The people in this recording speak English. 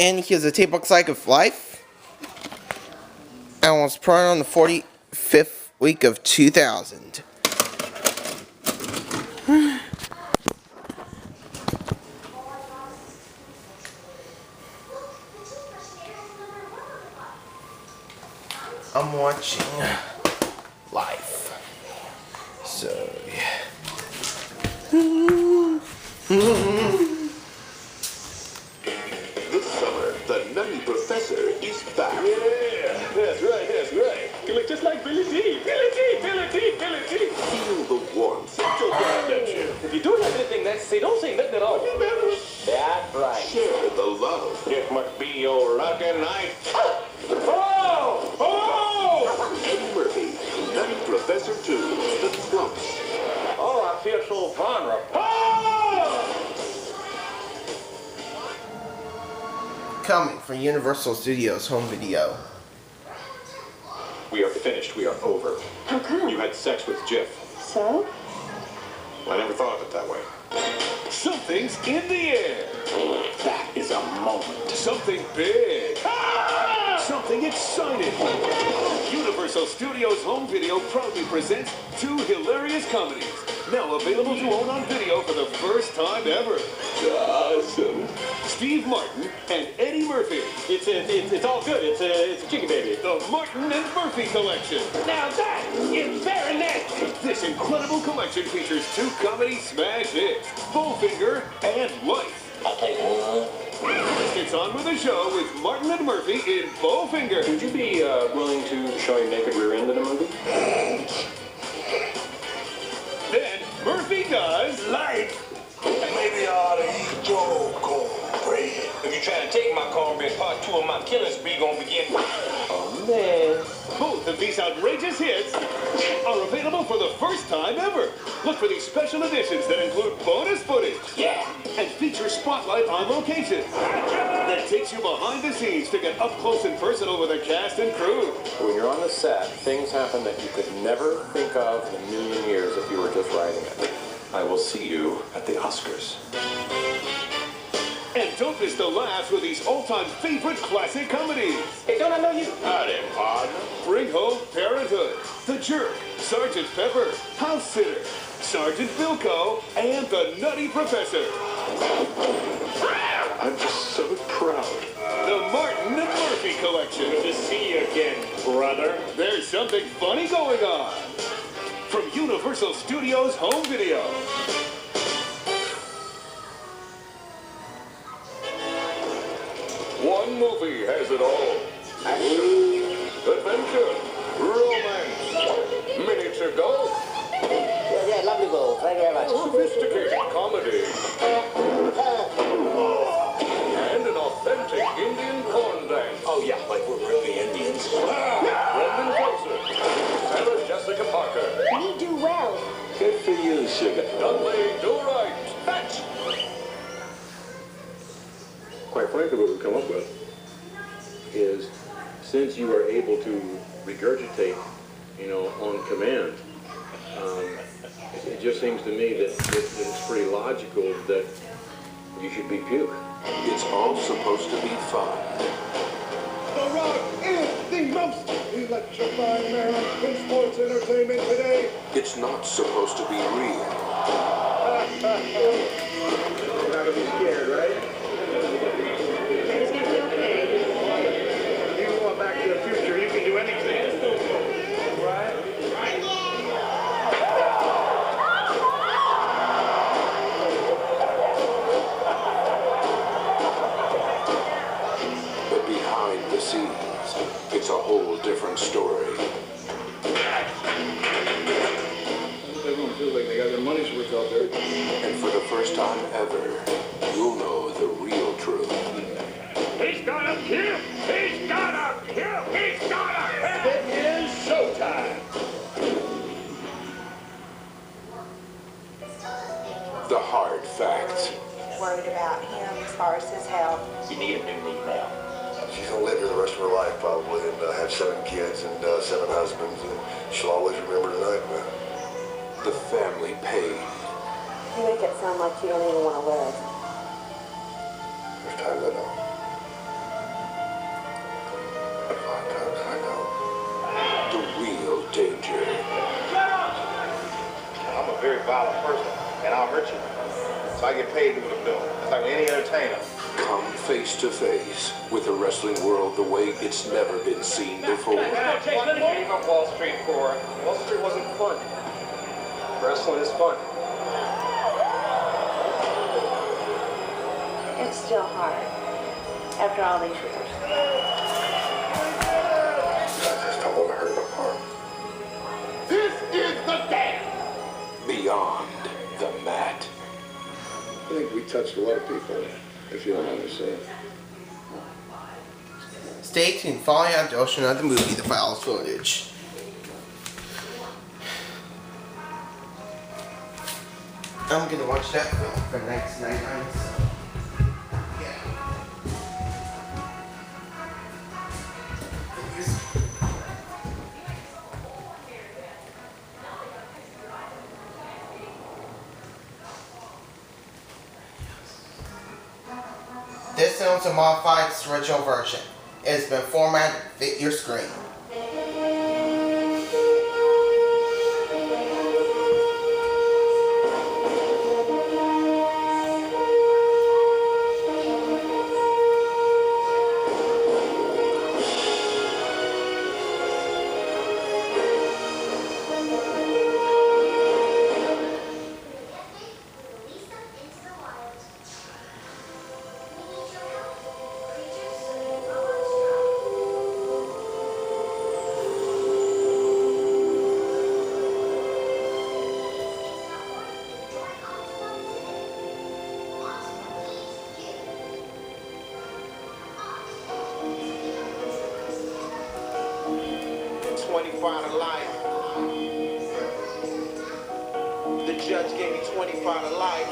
And here's a tape looks like of life. And was put on the 45th week of 2000. I'm watching life. So, yeah. This summer, the Nutty Professor is back. Yeah, that's right. You look just like Billy D. Billy D. Feel the warmth. Your connection. If you don't have anything nice to say, don't say nothing at all. That's right. Share the love. It must be your lucky night. Oh! Eddie Murphy, Nutty Professor 2, The Slumps. Oh, I feel so vulnerable. Coming from Universal Studios home video. We are finished. We are over. How come? You had sex with Jeff. So? I never thought of it that way. Something's in the air. That is a moment. Something big. Something exciting. Universal Studios Home Video proudly presents 2 hilarious comedies. Now available to own on video for the first time ever. Awesome. Steve Martin and Eddie Murphy. It's all good. It's a chicken baby. The Martin and Murphy collection. Now that is very nasty. This incredible collection features 2 comedy smash hits, Bowfinger and Life. I'll take one. It's on with the show with Martin and Murphy in Bowfinger. Would you be willing to show your naked rear end in a movie? Then Murphy does Life. Maybe I ought to eat your cornbread. If you try to take my cornbread, part 2 of my killing spree gonna begin. Oh, man. Both of these outrageous hits are available for the first time ever. Look for these special editions that include bonus footage. Yeah. And feature Spotlight on location. That takes you behind the scenes to get up close and personal with the cast and crew. When you're on the set, things happen that you could never think of in a million years if you were just writing it. I will see you at the Oscars. And don't miss the laughs with these all-time favorite classic comedies. Hey, don't I know you? Howdy, partner. Bring Home Parenthood, The Jerk, Sergeant Pepper, House Sitter, Sergeant Bilko, and The Nutty Professor. I'm just so proud. The Martin and Murphy collection. Good to see you again, brother. There's something funny going on. From Universal Studios Home Video. One movie has it all. Action, adventure, romance, miniature golf, Yeah, lovely ball. Thank you very much. sophisticated comedy, and an authentic Indian corn dance. Oh, yeah, like we're really Indians. Brendan Fraser, Sarah Jessica Parker. We do well. Good for you, sugar. Dudley Do Right. Fetch. Quite frankly, what we've come up with is, since you are able to regurgitate, on command, it just seems to me that it's pretty logical that you should be puke. It's all supposed to be fun. The Rock is the most electrifying man in sports entertainment today. It's not supposed to be real. You're not gonna be scared, right? It's gonna be okay. You want Back to the Future, you can do anything. Right? But behind the scenes, it's a whole different story. Everyone feels like they got their money's worth out there. And for the first time ever, you'll know the real truth. He's gonna kill! He's gonna kill! He's gonna kill! It is showtime! The hard facts. Worried about him as far as his health. You need a new knee now. She's gonna live here the rest of her life probably and have 7 kids and 7 husbands, and she'll always remember tonight, man. The family paid. You make it sound like you don't even want to live. There's times I don't. I know. The real danger. I'm a very violent person, and I'll hurt you. So I get paid to do what I'm doing. It's like any entertainer. Come face to face with the wrestling world the way it's never been seen before. What came up Wall Street for? Wall Street wasn't fun. Wrestling is fun. It's still hard after all these years. I just don't want to hurt my heart. This is the dance. Beyond the mat. I think we touched a lot of people, if you don't understand. Stay tuned. Following after I'll show another movie, the files footage. I'm gonna watch that film for the next 9 nights. Yeah. This film's a modified original version. It has been formatted to fit your screen. 25 to life. The judge gave me 25 to life.